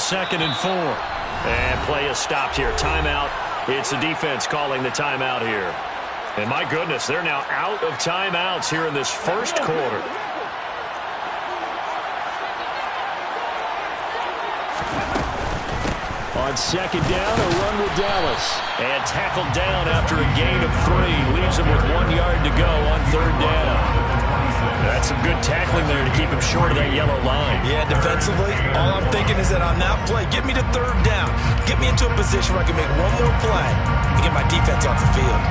2nd and 4. And play is stopped here. Timeout. It's the defense calling the timeout here. And my goodness, they're now out of timeouts here in this first quarter. On 2nd down, a run with Dallas. And tackled down after a gain of 3. Leaves him with 1 yard to go on 3rd down. That's some good tackling there to keep him short of that yellow line. Yeah, defensively, all I'm thinking is that on that play, get me to 3rd down. Get me into a position where I can make one more play and get my defense off the field.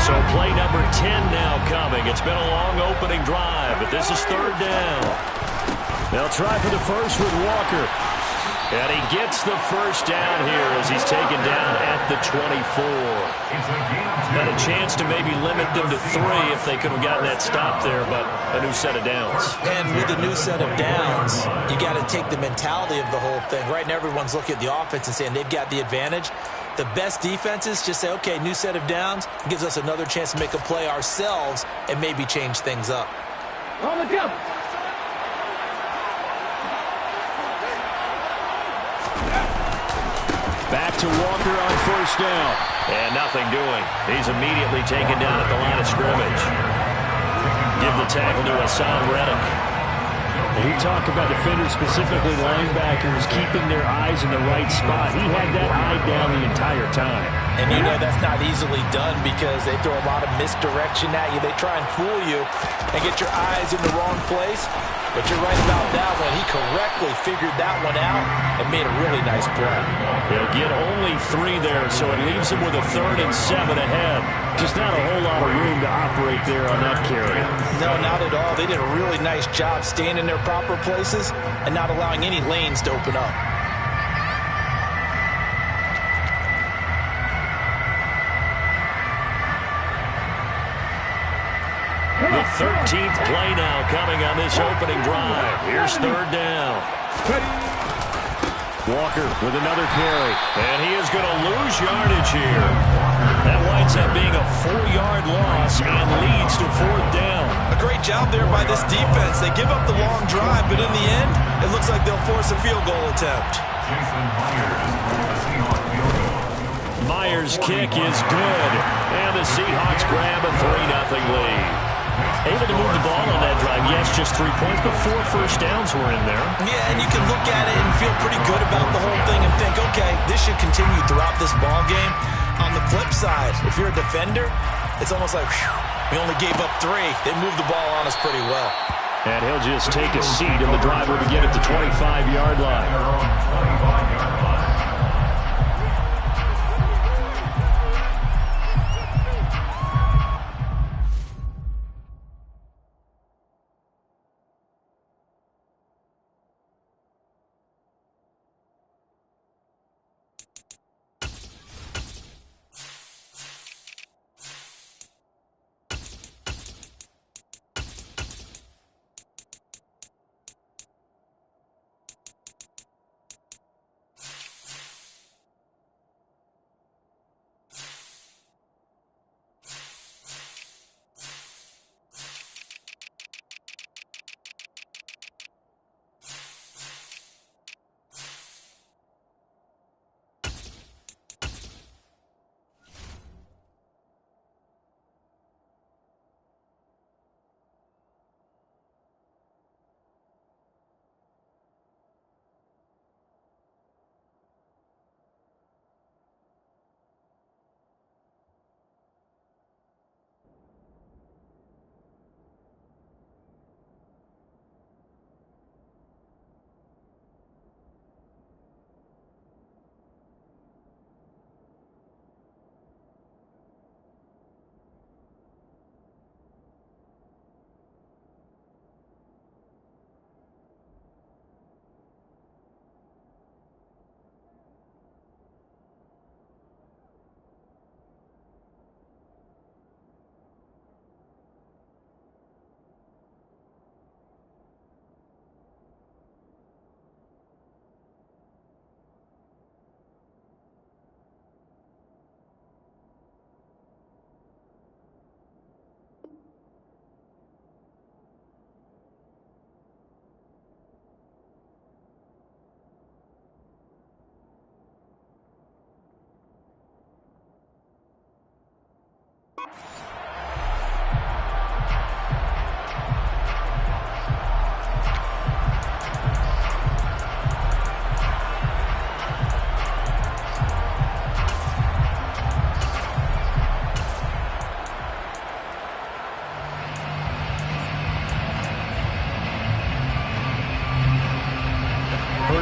So play number 10 now coming. It's been a long opening drive, but this is 3rd down. They'll try for the first with Walker. And he gets the first down here as he's taken down at the 24. Had a chance to maybe limit them to 3 if they could have gotten that stop there, but a new set of downs. And with a new set of downs, you got to take the mentality of the whole thing. Right now, everyone's looking at the offense and saying they've got the advantage. The best defenses just say, okay, new set of downs gives us another chance to make a play ourselves and maybe change things up. On the jump. Back to Walker on 1st down. And nothing doing. He's immediately taken down at the line of scrimmage. Give the tackle to Hassan Reddick. We talk about defenders, specifically linebackers, keeping their eyes in the right spot. He had that eye down the entire time. And you know that's not easily done because they throw a lot of misdirection at you. They try and fool you and get your eyes in the wrong place. But you're right about that one. He correctly figured that one out and made a really nice play. He'll get only 3 there, so it leaves him with a 3rd and 7 ahead. Just not a whole lot of room to operate there on that carry. No, not at all. They did a really nice job staying in their proper places and not allowing any lanes to open up. The 13th play now coming on this opening drive. Here's 3rd down. Walker with another carry. And he is going to lose yardage here. That winds up being a 4-yard loss and leads to 4th down. A great job there by this defense. They give up the long drive, but in the end, it looks like they'll force a field goal attempt. Myers' kick is good. And the Seahawks grab a 3-0 lead. Able to move the ball on that drive. Yes, just 3 points, but 4 first downs were in there. Yeah, and you can look at it and feel pretty good about the whole thing and think, okay, this should continue throughout this ball game. On the flip side, if you're a defender, it's almost like, whew, we only gave up 3. They moved the ball on us pretty well. And he'll just take a seat, and the drive will begin at the 25-yard line.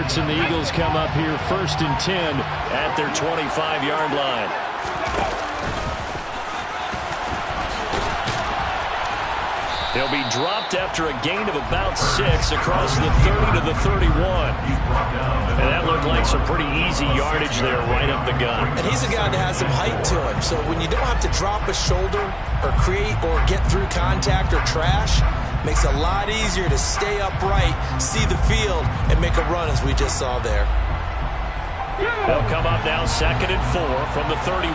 Seahawks, and the Eagles come up here 1st and 10 at their 25-yard line. He'll be dropped after a gain of about 6 across the 30 to the 31. And that looked like some pretty easy yardage there right up the gut. And he's a guy that has some height to him. So when you don't have to drop a shoulder or create or get through contact or trash, makes it a lot easier to stay upright, see the field, and make a run as we just saw there. They'll come up now 2nd and 4 from the 31.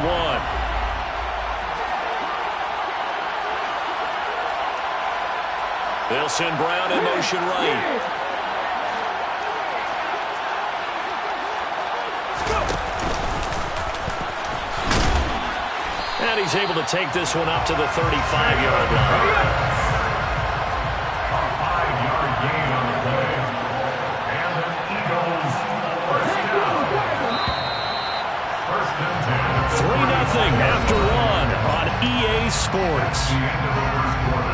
They'll send Brown in motion right. And he's able to take this one up to the 35-yard line. A 5-yard gain on the play. And the Eagles first down. 1st and 10. 3-0 after 1 on EA Sports. The end of the first quarter.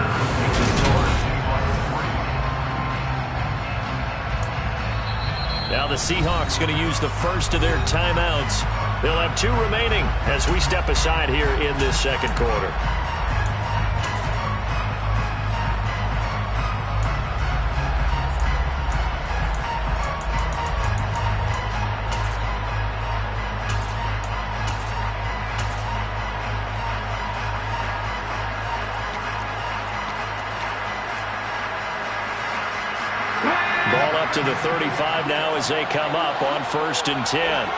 Now the Seahawks going to use the first of their timeouts. They'll have 2 remaining as we step aside here in this 2nd quarter. Ball up to the 35 now as they come up on 1st and 10.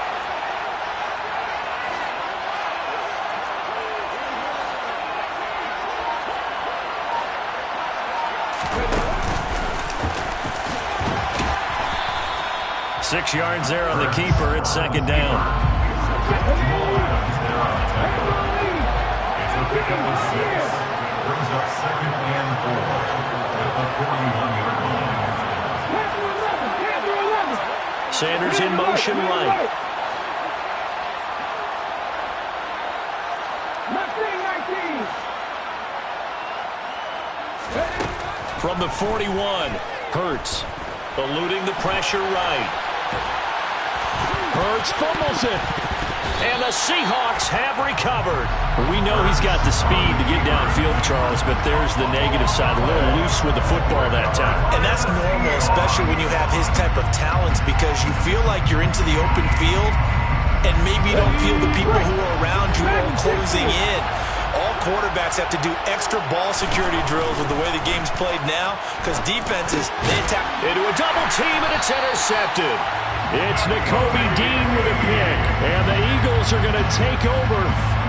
Six yards there on the keeper. It's 2nd down. It's a pickup of 6. Brings up 2nd and 4 at the 41-yard line. Sanders in motion right. From the 41, Hurts eluding the pressure right. Hurts fumbles it. And the Seahawks have recovered. We know he's got the speed to get downfield, Charles, but there's the negative side. A little loose with the football that time. And that's normal, especially when you have his type of talents, because you feel like you're into the open field and maybe you don't feel the people who are around you are closing in. All quarterbacks have to do extra ball security drills with the way the game's played now, because defenses, they attack into a double team, and it's intercepted. It's Nakobe Dean with a pick, and the Eagles are going to take over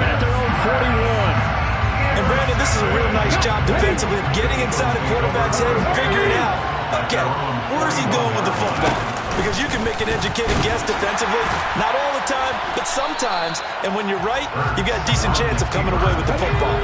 at their own 41. And Brandon, this is a real nice job defensively of getting inside a quarterback's head and figuring out, okay, where's he going with the football? Because you can make an educated guess defensively, not all the time, but sometimes. And when you're right, you've got a decent chance of coming away with the football.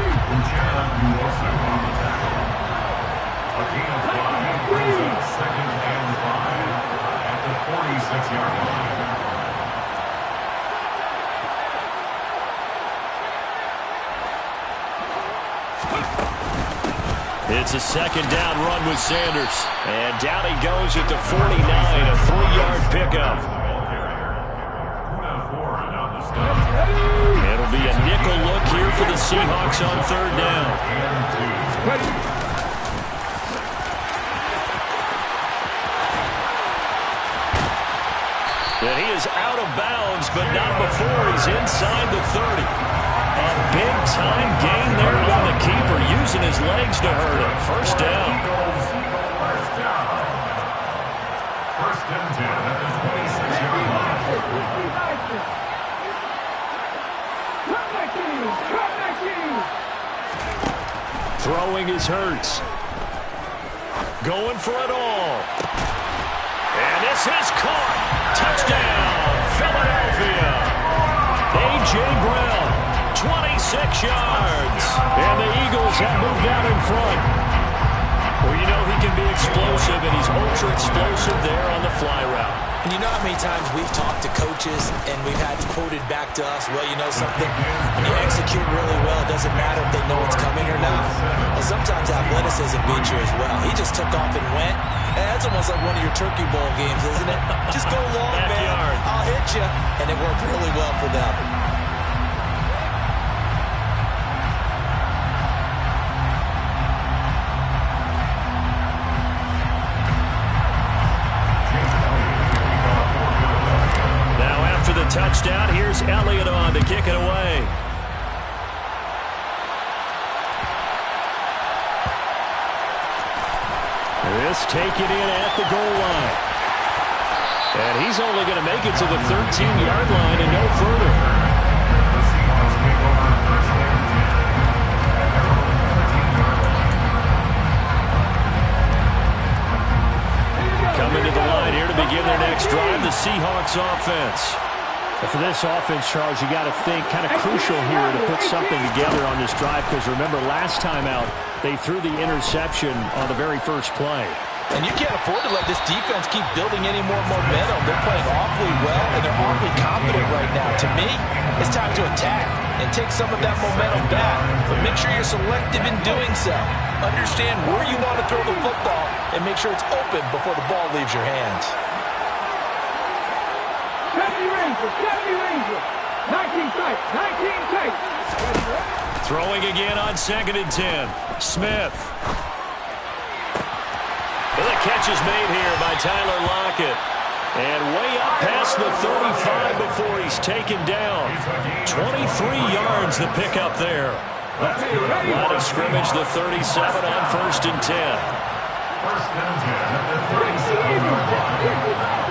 It's a 2nd down run with Sanders. And down he goes at the 49, a 3-yard pickup. It'll be a nickel look here for the Seahawks on 3rd down. And he is out of bounds, but not before he's inside the 30. A big-time gain there on the keeper, using his legs to hurt him. 1st down. First and 10 at the 26-yard line. Throwing is Hurts. Going for it all. And this is caught. Touchdown, Philadelphia. A.J. Brown, 26 yards. And the Eagles have moved out in front. Well, you know he can be explosive, and he's ultra-explosive there on the fly route. And you know how many times we've talked to coaches and we've had quoted back to us, well, you know something? When you execute really well, it doesn't matter if they know it's coming or not. Well, sometimes athleticism beats you as well. He just took off and went, That's almost like one of your Turkey Bowl games, isn't it? Just go long, man. I'll hit you. And it worked really well for them. Now after the touchdown, here's Elliott on to kick it away. This taken in at the goal line. And he's only going to make it to the 13-yard line and no further. Coming to the line here to begin their next drive, the Seahawks offense. And for this offense, Charles, you got to think kind of crucial here to put something together on this drive, because remember last time out they threw the interception on the very first play. And you can't afford to let this defense keep building any more momentum. They're playing awfully well, and they're awfully confident right now. To me, it's time to attack and take some of that momentum back. But make sure you're selective in doing so. Understand where you want to throw the football and make sure it's open before the ball leaves your hands. 70 Rangers, 19 tight, 19 tight. Throwing again on 2nd and 10. Smith. Well, the catch is made here by Tyler Lockett. And way up past the 35 before he's taken down. 23 yards the pickup there. Line of scrimmage, the 37 on 1st and 10. 1st and 10 at the 37-yard line.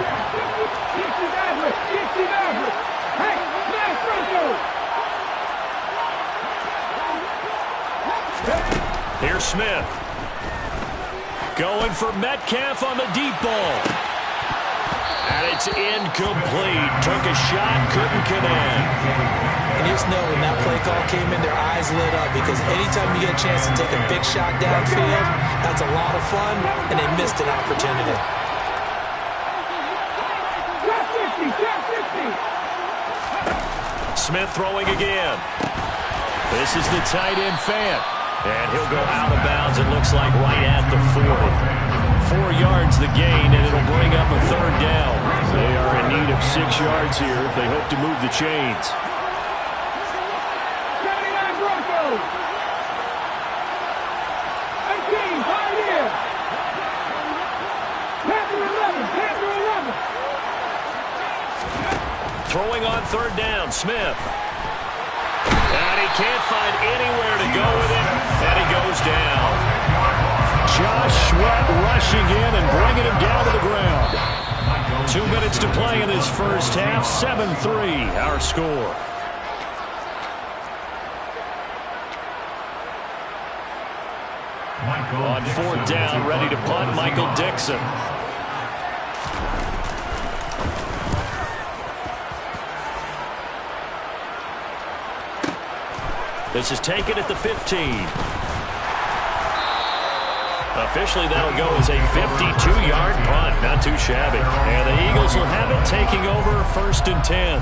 Here's Smith. Going for Metcalf on the deep ball. And it's incomplete. Took a shot, couldn't connect. And you just know when that play call came in, their eyes lit up, because anytime you get a chance to take a big shot downfield, that's a lot of fun, and they missed an opportunity. Smith throwing again. This is the tight end Fant. And he'll go out of bounds, it looks like, right at the 40. 4 yards the gain, and it'll bring up a 3rd down. They are in need of 6 yards here if they hope to move the chains. 79 Broncos. 18, Pioneer. Panther 11, Panther 11. Throwing on 3rd down, Smith. And he can't find anywhere to go with it, and he goes down. Josh Sweat rushing in and bringing him down to the ground. 2 minutes to play in this first half. 7-3 our score. On 4th down, ready to punt, Michael Dixon. This is taken at the 15. Officially, that'll go as a 52-yard punt. Not too shabby. And the Eagles will have it, taking over 1st and 10.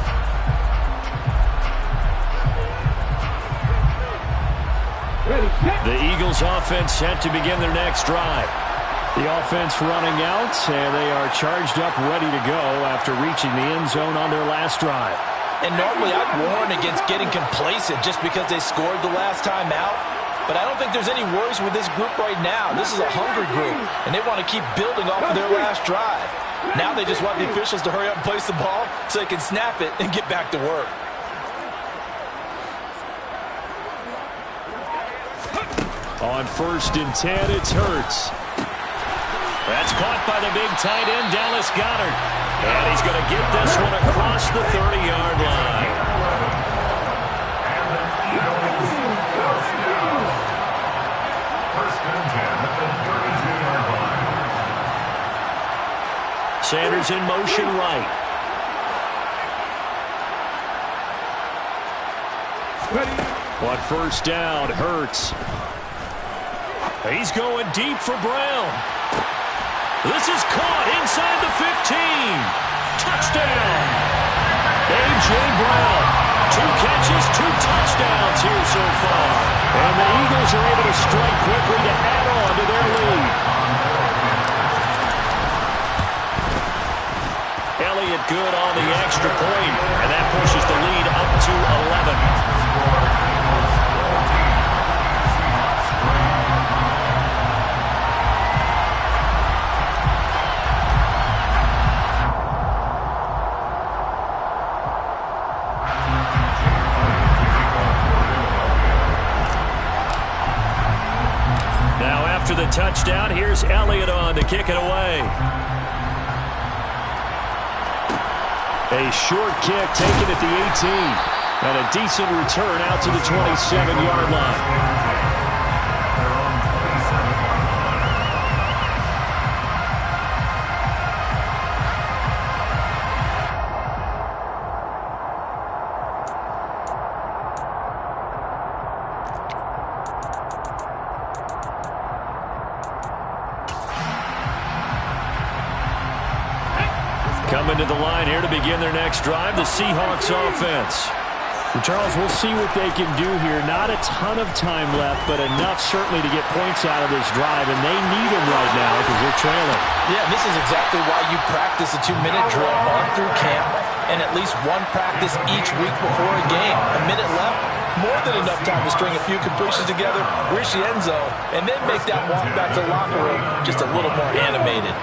The Eagles offense set to begin their next drive. The offense running out, and they are charged up, ready to go after reaching the end zone on their last drive. And normally I'd warn against getting complacent just because they scored the last time out. But I don't think there's any worries with this group right now. This is a hungry group, and they want to keep building off of their last drive. Now they just want the officials to hurry up and place the ball so they can snap it and get back to work. On 1st and 10, it's Hurts. That's caught by the big tight end, Dallas Goedert. And he's going to get this one across the 30-yard line. Sanders in motion right. On 1st down, Hurts. He's going deep for Brown. This is caught inside the 15. Touchdown. A.J. Brown. 2 catches, 2 touchdowns here so far. And the Eagles are able to strike quickly to add on to their lead. extra point, and that pushes the lead up to 11. After the touchdown, here's Elliott on to kick it away. A short kick taken at the 18. And a decent return out to the 27-yard line. Coming to the line here to begin their next drive, the Seahawks offense. Charles, we'll see what they can do here. Not a ton of time left, but enough certainly to get points out of this drive, and they need them right now because they're trailing. Yeah, this is exactly why you practice a 2-minute drill on through camp and at least one practice each week before a game. A minute left, more than enough time to string a few completions together, reach the end zone, and then make that walk back to the locker room just a little more animated.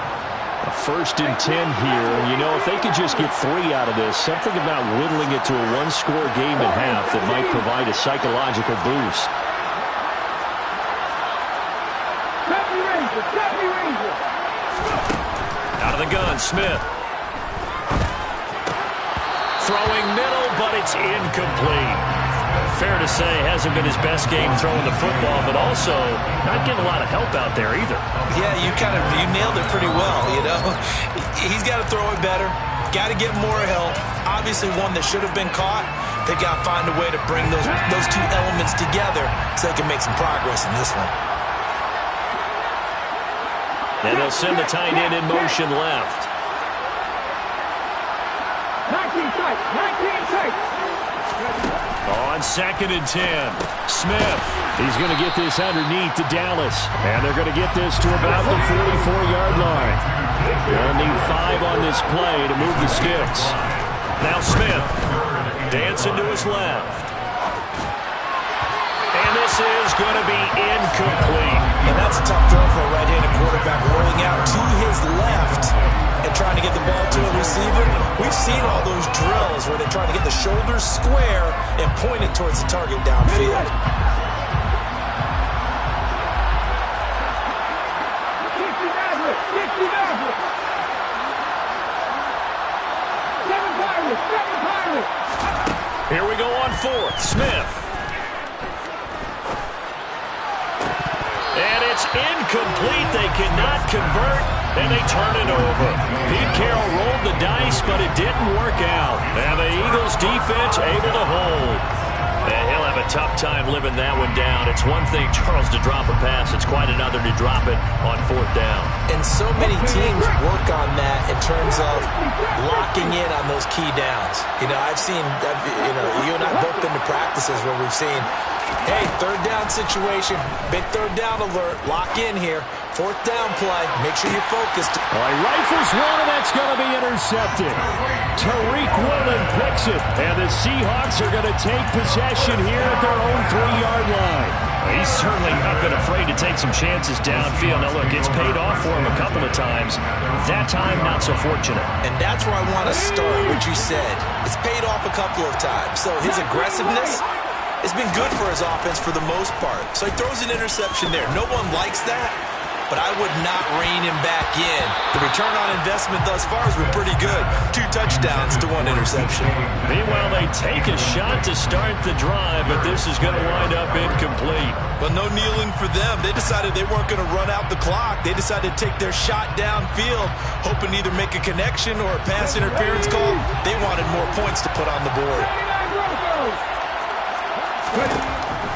A 1st and 10 here, and you know, if they could just get 3 out of this, something about whittling it to a one-score game at half that might provide a psychological boost. Out of the gun, Smith. Throwing middle, but it's incomplete. Fair to say, hasn't been his best game throwing the football, but also not getting a lot of help out there either. Yeah, you nailed it pretty well, you know. He's got to throw it better, got to get more help. Obviously one that should have been caught. They got to find a way to bring those two elements together so they can make some progress in this one. And they'll send the tight end in motion left. 19 tight. On 2nd and 10, Smith. He's going to get this underneath to Dallas, and they're going to get this to about the 44-yard line. They'll need 5 on this play to move the sticks. Now Smith dancing to his left. And this is going to be incomplete. And that's a tough throw for a right-handed quarterback, rolling out to his left and trying to get the ball to a receiver. We've seen all those drills where they're trying to get the shoulders square and point it towards the target downfield. 7 Here we go on 4th. Smith. And it's incomplete. They cannot convert, and they turn it over. Pete Carroll rolled the dice, but it didn't work out. And the Eagles defense able to hold. And he'll have a tough time living that one down. It's one thing, Charles, to drop a pass. It's quite another to drop it on 4th down. And so many teams work on that in terms of locking in on those key downs. You know, I've seen, you and I both been to practices where we've seen, hey, 3rd down situation, big 3rd down alert, lock in here. 4th down play, make sure you're focused. All right, rifles one, and that's going to be intercepted. Tariq Woolen picks it, and the Seahawks are going to take possession here at their own 3-yard line. He's certainly not been afraid to take some chances downfield. Now, look, it's paid off for him a couple of times. That time, not so fortunate. And that's where I want to start, what you said. It's paid off a couple of times. So his aggressiveness has been good for his offense for the most part. So he throws an interception there. No one likes that, but I would not rein him back in. The return on investment thus far has been pretty good. 2 touchdowns to 1 interception. Meanwhile, they take a shot to start the drive, but this is going to wind up incomplete. Well, no kneeling for them. They decided they weren't going to run out the clock. They decided to take their shot downfield, hoping to either make a connection or a pass interference call. They wanted more points to put on the board.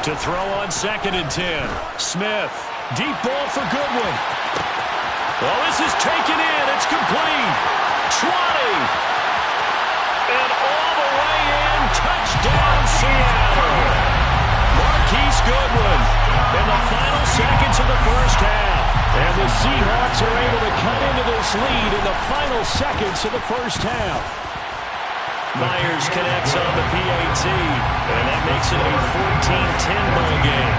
To throw on 2nd and 10, Smith. Deep ball for Goodwin. Well, this is taken in. It's complete. 20. And all the way in. Touchdown, Seattle. Marquise Goodwin in the final seconds of the first half. And the Seahawks are able to cut into this lead in the final seconds of the first half. Myers connects on the PAT, and that makes it a 14-10 ball game.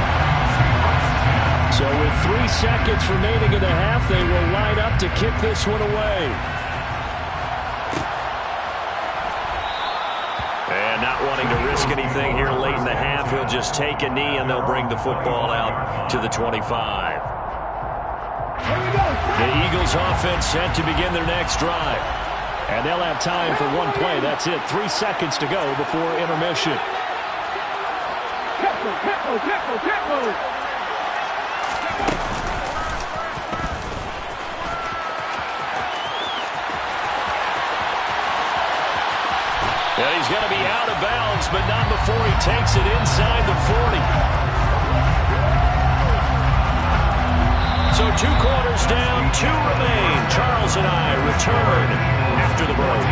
So with 3 seconds remaining in the half, they will line up to kick this one away. And not wanting to risk anything here late in the half, he'll just take a knee, and they'll bring the football out to the 25. The Eagles offense set to begin their next drive. And they'll have time for one play. That's it. 3 seconds to go before intermission. And he's going to be out of bounds, but not before he takes it inside the 40. So 2 quarters down, 2 remain. Charles and I return after the break.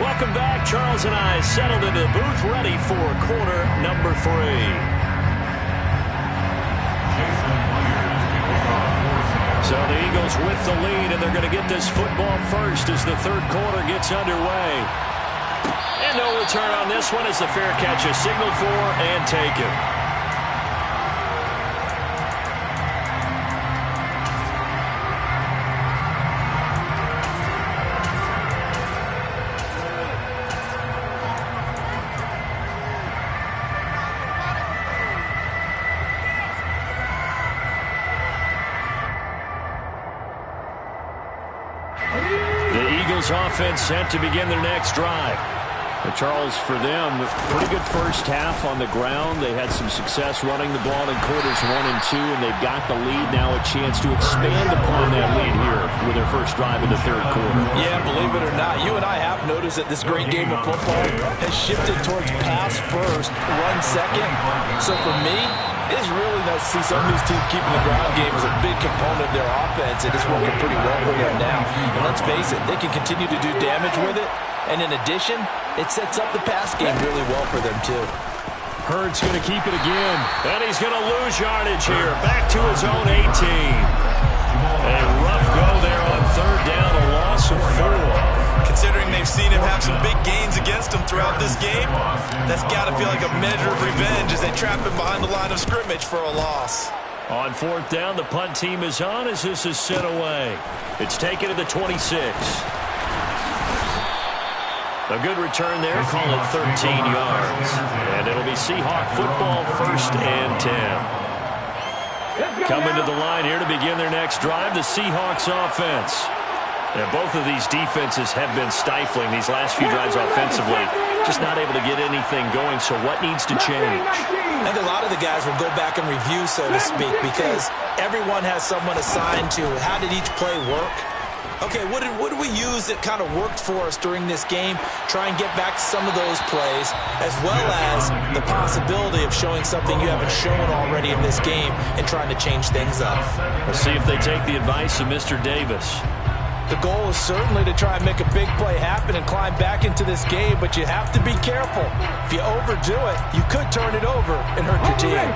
Welcome back. Charles and I settled into the booth, ready for quarter number 3. So the Eagles with the lead, and they're going to get this football first as the third quarter gets underway. And no return on this one as the fair catch is signaled for and taken. The Eagles offense set to begin their next drive. Charles, for them, pretty good first half on the ground. They had some success running the ball in quarters 1 and 2, and they've got the lead now, a chance to expand upon that lead here with their first drive in the third quarter. Yeah, believe it or not, you and I have noticed that this great game of football has shifted towards pass first, run second. So for me, it's really nice to see some of these teams keeping the ground game as a big component of their offense, and it's working pretty well for them now. And let's face it, they can continue to do damage with it. And in addition, it sets up the pass game really well for them, too. Hurts going to keep it again. And he's going to lose yardage here. Back to his own 18. A rough go there on third down, a loss of 4. Considering they've seen him have some big gains against them throughout this game, that's got to feel like a measure of revenge as they trap him behind the line of scrimmage for a loss. On fourth down, the punt team is on as this is sent away. It's taken to the 26. A good return there, call it 13 yards. And it'll be Seahawk football, 1st and 10. Coming to the line here to begin their next drive, the Seahawks offense. And both of these defenses have been stifling these last few drives offensively. Just not able to get anything going, so what needs to change? I think a lot of the guys will go back and review, so to speak, because everyone has someone assigned to how did each play work. Okay, what did we use that kind of worked for us during this game? Try and get back to some of those plays, as well as the possibility of showing something you haven't shown already in this game and trying to change things up. We'll see if they take the advice of Mr. Davis. The goal is certainly to try and make a big play happen and climb back into this game, but you have to be careful. If you overdo it, you could turn it over and hurt your team.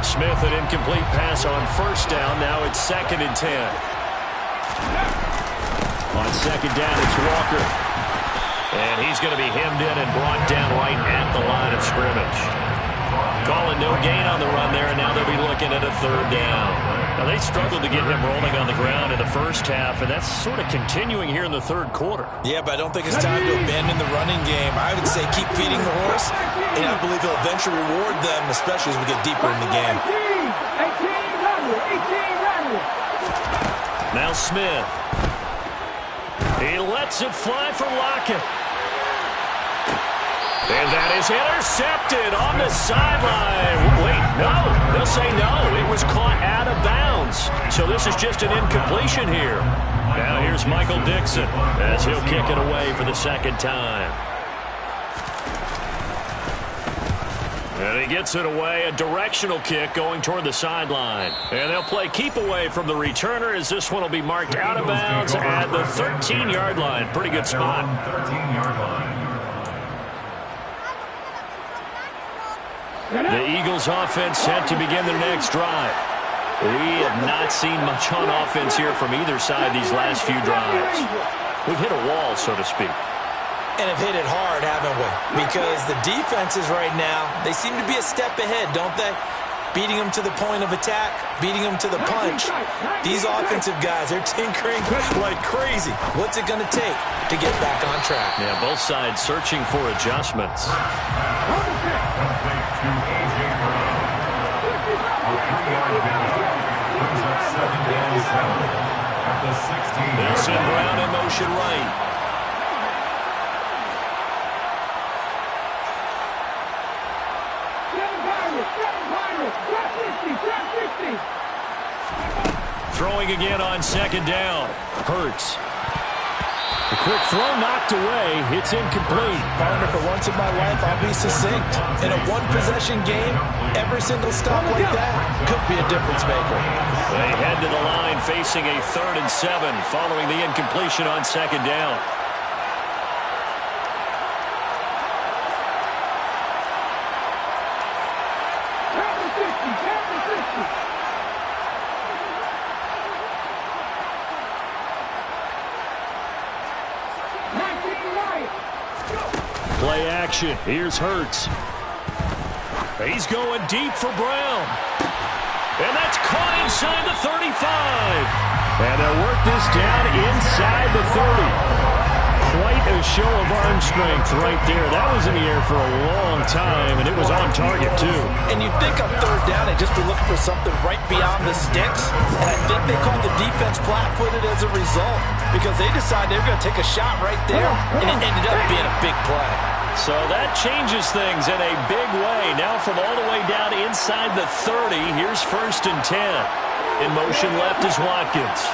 Smith, an incomplete pass on first down. Now it's 2nd and 10. On second down, it's Walker. And he's going to be hemmed in and brought down right at the line of scrimmage. Calling no gain on the run there, and now they'll be looking at a 3rd down. Now, they struggled to get him rolling on the ground in the first half, and that's sort of continuing here in the third quarter. Yeah, but I don't think it's time to abandon the running game. I would say keep feeding the horse, and I believe he'll eventually reward them, especially as we get deeper in the game. 18, Now Smith. He lets it fly for Lockett. And that is intercepted on the sideline. Wait, no. They'll say no. It was caught out of bounds. So this is just an incompletion here. Now here's Michael Dixon as he'll kick it away for the 2nd time. And he gets it away, a directional kick going toward the sideline. And they'll play keep away from the returner as this one will be marked out of bounds at the 13-yard line. Pretty good spot. 13-yard line. The Eagles offense set to begin their next drive. We have not seen much on offense here from either side these last few drives. We've hit a wall, so to speak. And have hit it hard, haven't we? Because the defenses right now, they seem to be a step ahead, don't they? Beating them to the point of attack, beating them to the punch. These offensive guys, they're tinkering like crazy. What's it going to take to get back on track? Yeah, both sides searching for adjustments. They'll send Brown in motion right. Throwing again on second down. Hurts. The quick throw knocked away. It's incomplete. Partner, for once in my life, I'll be succinct. In a one-possession game, every single stop like that could be a difference maker. They head to the line facing a 3rd and 7 following the incompletion on second down. Play action. Here's Hurts. He's going deep for Brown. And that's caught inside the 35. And they'll work this down inside the 30. Quite a show of arm strength right there. That was in the air for a long time, and it was on target, too. And you'd think on 3rd down, they'd just be looking for something right beyond the sticks. And I think they called the defense flat-footed as a result because they decided they were going to take a shot right there, and it ended up being a big play. So that changes things in a big way. Now from all the way down inside the 30, here's 1st and 10. In motion left is Watkins.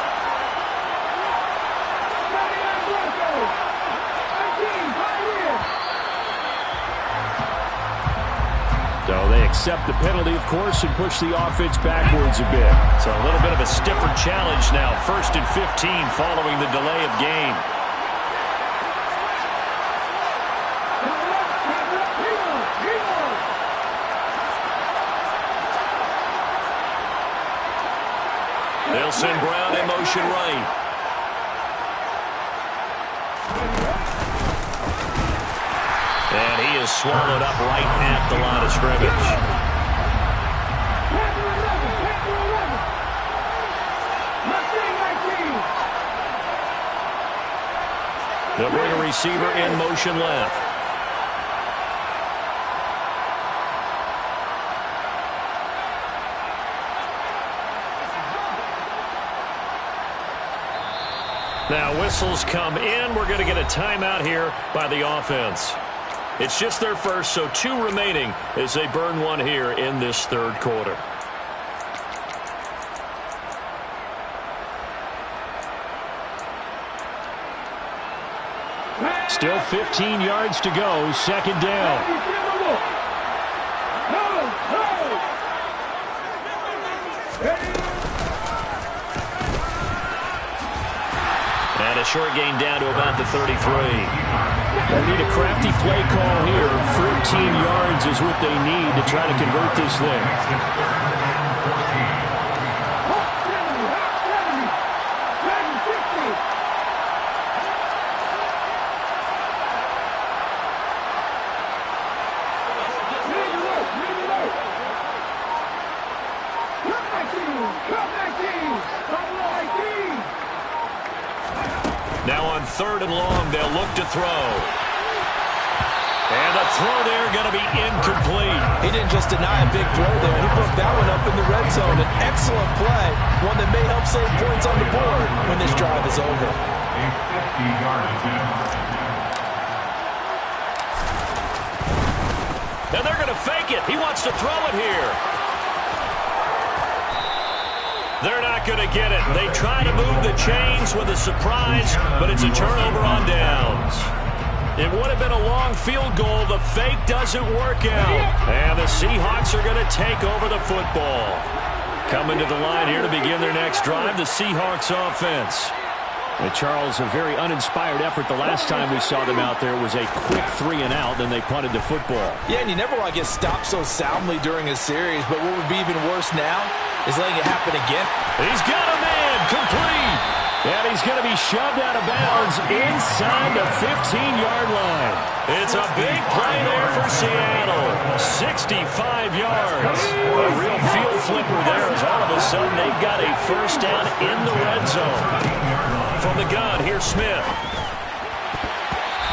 So they accept the penalty, of course, and push the offense backwards a bit. So a little bit of a stiffer challenge now. 1st and 15 following the delay of game. They'll send Brown in motion right. And he is swallowed up right at the line of scrimmage. They'll bring a receiver in motion left. Now whistles come in. We're going to get a timeout here by the offense. It's just their first, so 2 remaining as they burn one here in this 3rd quarter. Still 15 yards to go, 2nd down. And a short gain down to about the 33. They need a crafty play call here. 14 yards is what they need to try to convert this thing. Now on 3rd and long, they'll look to throw. And the throw there going to be incomplete. He didn't just deny a big throw there. He put that one up in the red zone. An excellent play. One that may help save points on the board when this drive is over. And they're going to fake it. He wants to throw it here. They're not going to get it. They try to move the chains with a surprise, but it's a turnover on downs. It would have been a long field goal. The fake doesn't work out. And the Seahawks are going to take over the football. Coming to the line here to begin their next drive, the Seahawks offense. And Charles, a very uninspired effort. The last time we saw them out there was a quick 3-and-out, then they punted the football. Yeah, and you never want to get stopped so soundly during a series, but what would be even worse now is letting it happen again. He's got a man, complete. And he's going to be shoved out of bounds inside the 15-yard line. It's a big play there for Seattle. 65 yards. A real field flipper there as all of a sudden they've got a first down in the red zone. From the gun, here's Smith.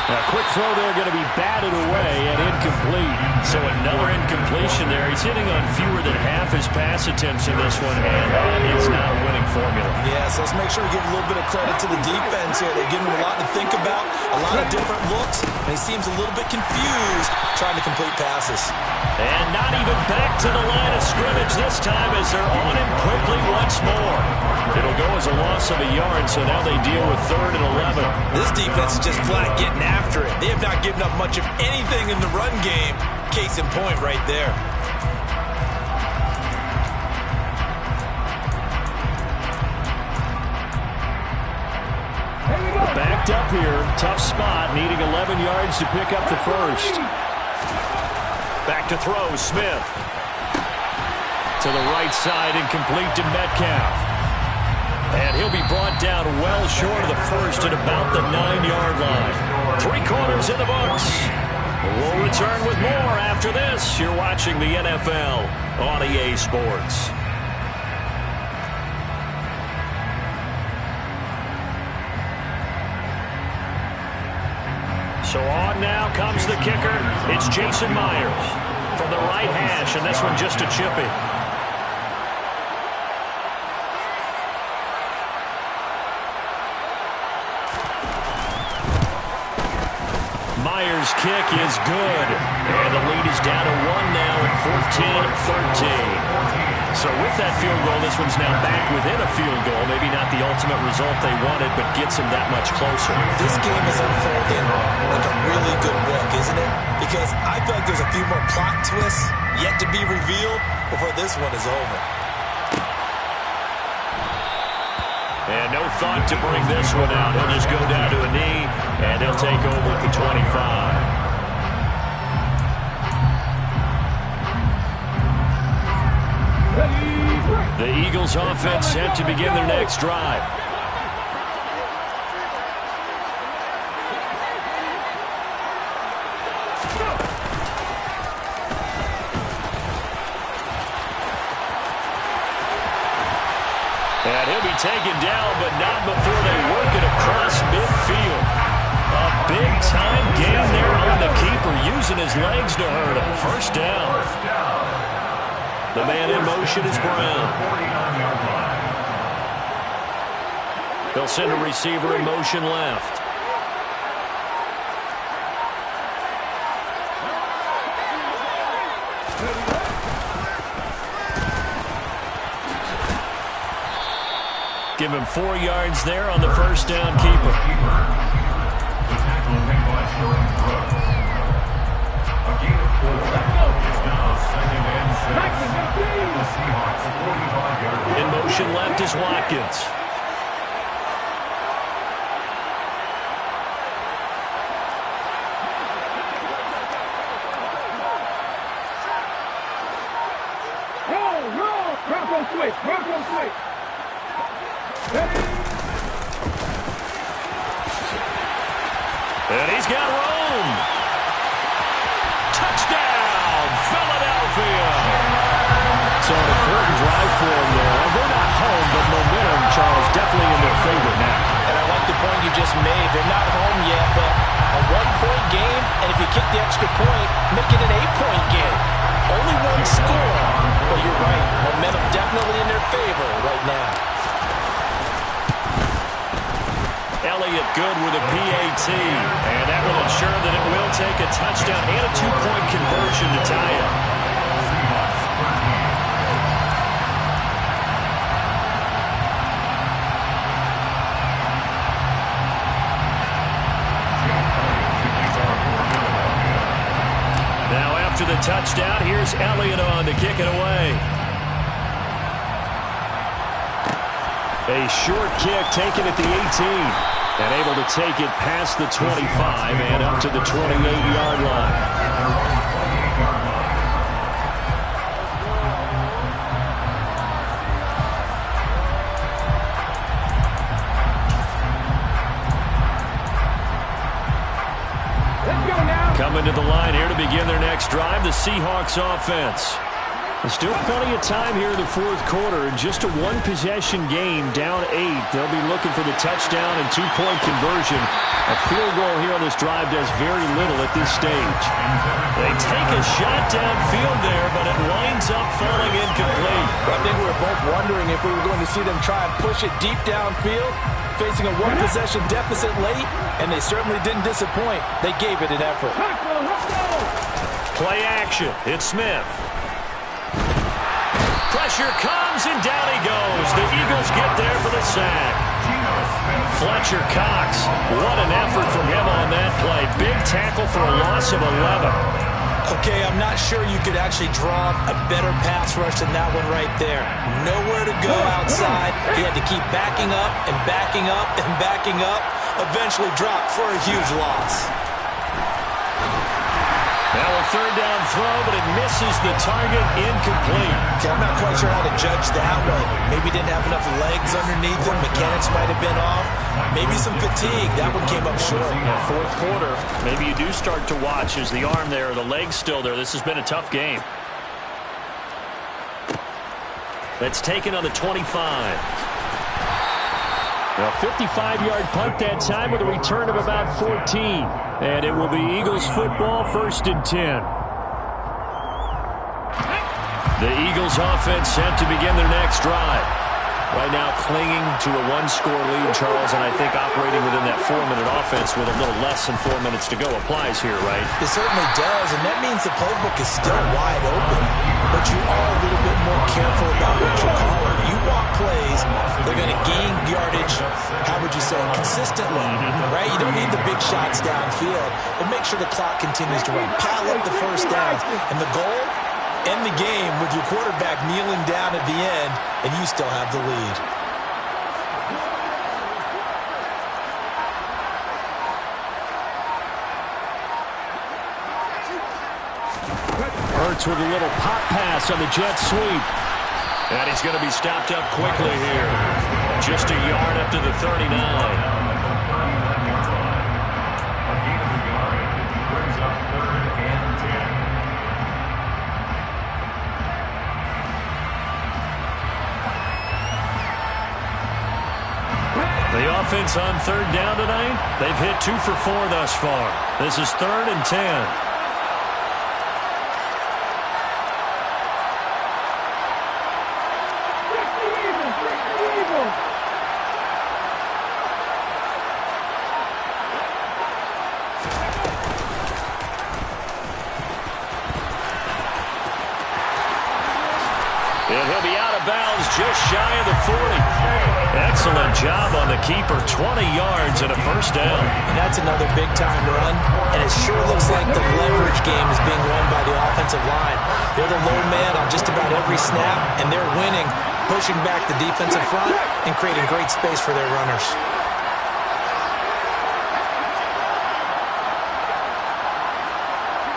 A quick throw there going to be batted away and incomplete. So another incompletion there. He's hitting on fewer than half his pass attempts in this one, and that is not a winning formula. Yeah, so let's make sure we give a little bit of credit to the defense here. They give him a lot to think about, a lot of different looks, and he seems a little bit confused trying to complete passes. And not even back to the line of scrimmage this time as they're on him quickly once more. It'll go as a loss of a yard, so now they deal with 3rd and 11. This defense is just flat getting after it. They have not given up much of anything in the run game. Case in point right there. Backed up here. Tough spot. Needing 11 yards to pick up the first. Back to throw, Smith. To the right side and complete to Metcalf. And he'll be brought down well short of the first at about the 9-yard line. 3 quarters in the books. We'll return with more after this. You're watching the NFL on EA Sports. So on now comes the kicker. It's Jason Myers from the right hash, and this one just a chippy. Myers' kick is good, and the lead is down to 1 now at 14-13. So with that field goal, this one's now back within a field goal. Maybe not the ultimate result they wanted, but gets them that much closer. This game is unfolding like a really good book, isn't it? Because I feel like there's a few more plot twists yet to be revealed before this one is over. And no thought to bring this one out. He'll just go down to a knee, and he'll take over at the 25. The Eagles offense set to begin their next drive. And he'll be taken down, but not before they work it across midfield. A big-time gain there on the keeper, using his legs to hurt him. First down. The man in motion is Brown. They'll send a receiver in motion left. Give him 4 yards there on the first down keeper. In motion left is Watkins. Roll, Bronco switch, Bronco switch. And he's got room. Touchdown, Philadelphia. So an important drive for them there. They're not home, but momentum, Charles, definitely in their favor now. And I like the point you just made. They're not home yet, but a 1-point game, and if you kick the extra point, make it an 8-point game. Only one score, but you're right. Momentum definitely in their favor right now. Elliott good with a PAT, and that will ensure that it will take a touchdown and a 2-point conversion to tie it. Now after the touchdown, here's Elliott on to kick it away. A short kick taken at the 18. And able to take it past the 25 and up to the 28-yard line. Coming to the line here to begin their next drive, the Seahawks offense. There's still plenty of time here in the fourth quarter. In just a one-possession game, down 8. They'll be looking for the touchdown and two-point conversion. A field goal here on this drive does very little at this stage. They take a shot downfield there, but it winds up falling incomplete. I think we were both wondering if we were going to see them try and push it deep downfield, facing a one-possession deficit late, and they certainly didn't disappoint. They gave it an effort. Play action. It's Smith. Pressure comes, and down he goes. The Eagles get there for the sack. Fletcher Cox, what an effort from him on that play. Big tackle for a loss of 11. Okay, I'm not sure you could actually draw a better pass rush than that one right there. Nowhere to go outside. He had to keep backing up and backing up and backing up. Eventually dropped for a huge loss. Now a third down throw, but it misses the target, incomplete. Okay, I'm not quite sure how to judge that one. Maybe didn't have enough legs underneath him. Mechanics might have been off. Maybe some fatigue. That one came up short. Yeah, fourth quarter, maybe you do start to watch. Is the arm there, the leg's still there? This has been a tough game. That's taken on the 25. A 55-yard punt that time with a return of about 14. And it will be Eagles football, 1st and 10. The Eagles offense set to begin their next drive. Right now clinging to a one-score lead, Charles, and I think operating within that 4-minute offense with a little less than 4 minutes to go applies here, right? It certainly does, and that means the playbook is still wide open, but you are a little bit more careful about what you're calling. You walk plays, they're going to gain yardage, how would you say, consistently, right? You don't need the big shots downfield, but make sure the clock continues to run. Pile up the first downs, and the goal? End the game with your quarterback kneeling down at the end, and you still have the lead. Hurts with a little pop pass on the jet sweep. And he's going to be stopped up quickly here. Just a yard up to the 39. The offense on third down tonight, they've hit 2 for 4 thus far. This is 3rd and 10. And he'll be out of bounds just shy of the 40. Excellent job on the keeper. 20 yards and a first down. And that's another big-time run. And it sure looks like the leverage game is being won by the offensive line. They're the low man on just about every snap, and they're winning, pushing back the defensive front and creating great space for their runners.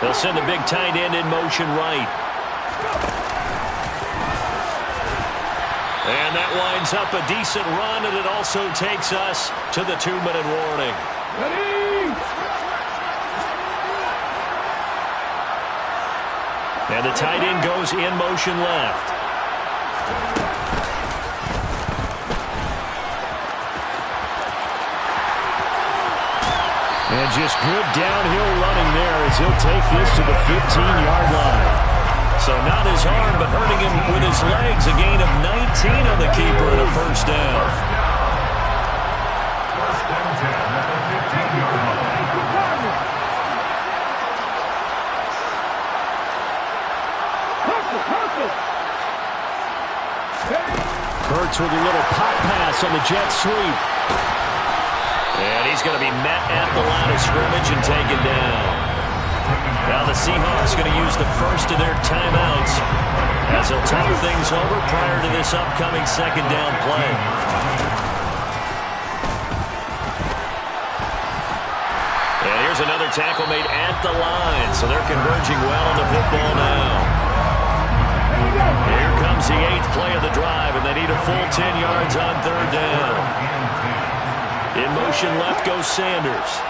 They'll send the big tight end in motion right. And that winds up a decent run, and it also takes us to the 2-minute warning. Ready? And the tight end goes in motion left. And just good downhill running there as he'll take this to the 15-yard line. So not his arm, but hurting him with his legs. A gain of 19 on the keeper and a first down. First and 10 at the 15-yard line. Hurts with a little pop pass on the jet sweep. And he's going to be met at the line of scrimmage and taken down. Now the Seahawks going to use the first of their timeouts as they'll top things plays over prior to this upcoming second down play. And here's another tackle made at the line, so they're converging well on the football now. Here comes the 8th play of the drive, and they need a full 10 yards on third down. In motion left goes Sanders.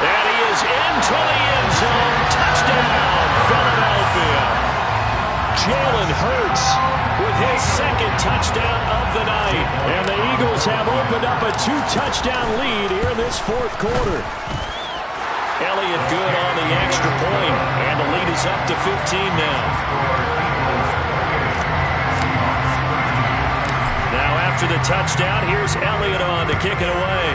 And he is into the end zone. Touchdown, Philadelphia. Jalen Hurts with his second touchdown of the night. And the Eagles have opened up a 2-touchdown lead here in this fourth quarter. Elliott good on the extra point, and the lead is up to 15 now. Now after the touchdown, here's Elliott on to kick it away.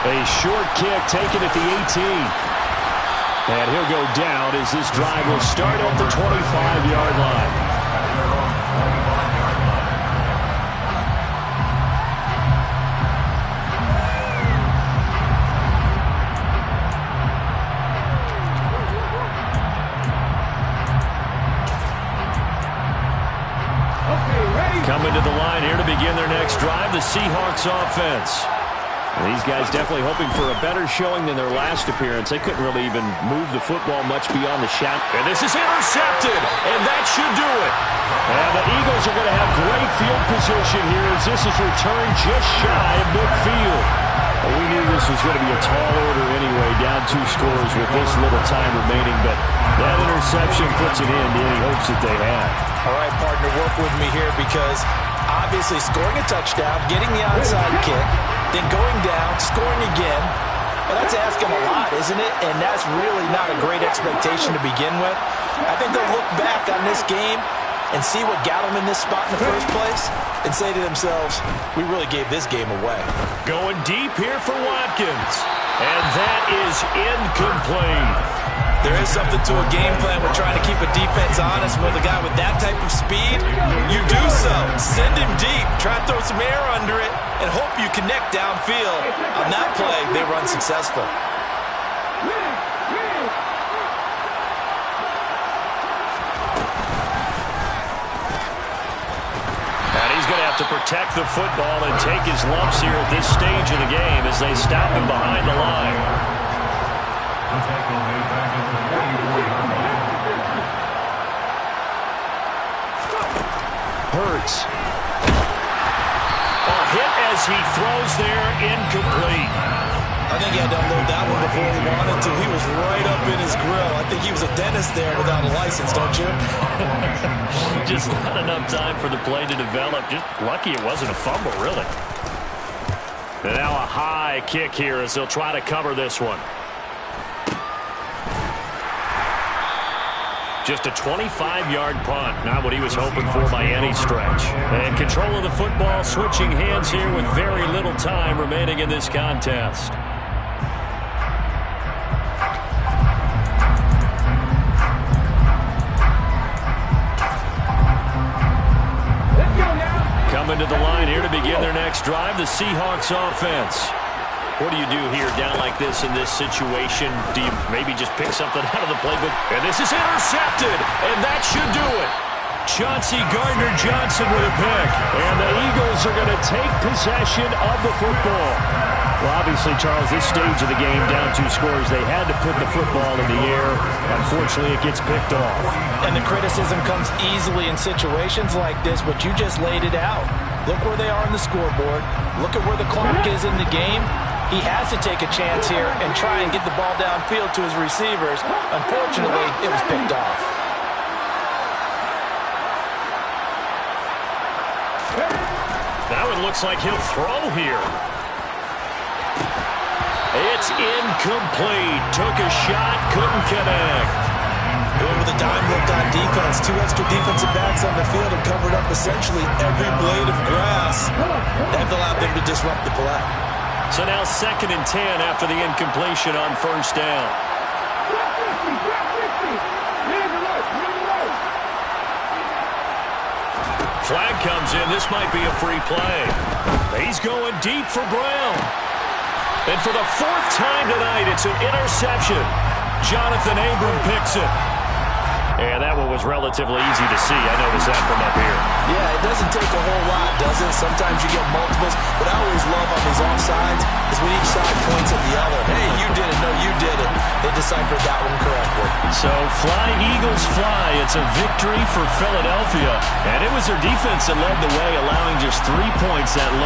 A short kick taken at the 18. And he'll go down as this drive will start at the 25-yard line. Coming to the line here to begin their next drive, the Seahawks offense. These guys definitely hoping for a better showing than their last appearance. They couldn't really even move the football much beyond the shot. And this is intercepted, and that should do it. And the Eagles are going to have great field position here as this is returned just shy of midfield. Well, we knew this was going to be a tall order anyway, down 2 scores with this little time remaining, but that interception puts an end to any hopes that they had. All right, partner, work with me here because obviously scoring a touchdown, getting the onside kick, then going down, scoring again. Well, that's asking a lot, isn't it? And that's really not a great expectation to begin with. I think they'll look back on this game and see what got them in this spot in the first place and say to themselves, we really gave this game away. Going deep here for Watkins. And that is incomplete. There is something to a game plan. We're trying to keep a defense honest with a guy with that type of speed. You do so. Send him deep. Try to throw some air under it and hope you connect downfield. On that play, they were unsuccessful. And he's going to have to protect the football and take his lumps here at this stage of the game as they stop him behind the line. Hurts. A hit as he throws there, incomplete. I think he had to unload that one before he wanted to. He was right up in his grill. I think he was a dentist there without a license, don't you? Just not enough time for the play to develop. Just lucky it wasn't a fumble, really. And now a high kick here as they'll try to cover this one. Just a 25-yard punt, not what he was hoping for by any stretch. And control of the football, switching hands here with very little time remaining in this contest. Coming to the line here to begin their next drive, the Seahawks offense. What do you do here down like this in this situation? Do you maybe just pick something out of the playbook? And this is intercepted, and that should do it. Chauncey Gardner-Johnson with a pick. And the Eagles are going to take possession of the football. Well, obviously, Charles, this stage of the game, down 2 scores, they had to put the football in the air. Unfortunately, it gets picked off. And the criticism comes easily in situations like this, but you just laid it out. Look where they are on the scoreboard. Look at where the clock is in the game. He has to take a chance here and try and get the ball downfield to his receivers. Unfortunately, it was picked off. Now it looks like he'll throw here. It's incomplete. Took a shot, couldn't connect. Going with a dime look on defense. 2 extra defensive backs on the field and covered up essentially every blade of grass. That allowed them to disrupt the play. So now 2nd and 10 after the incompletion on first down. Flag comes in. This might be a free play. He's going deep for Brown. And for the fourth time tonight, it's an interception. Jonathan Abram picks it. And that one was relatively easy to see. I noticed that from up here. Yeah, it doesn't take a whole lot, does it? Sometimes you get multiples. But I always love on these offsides is when each side points at the other. Hey, you did it. No, you did it. They deciphered that one correctly. So fly, Eagles, fly. It's a victory for Philadelphia. And it was their defense that led the way, allowing just 3 points that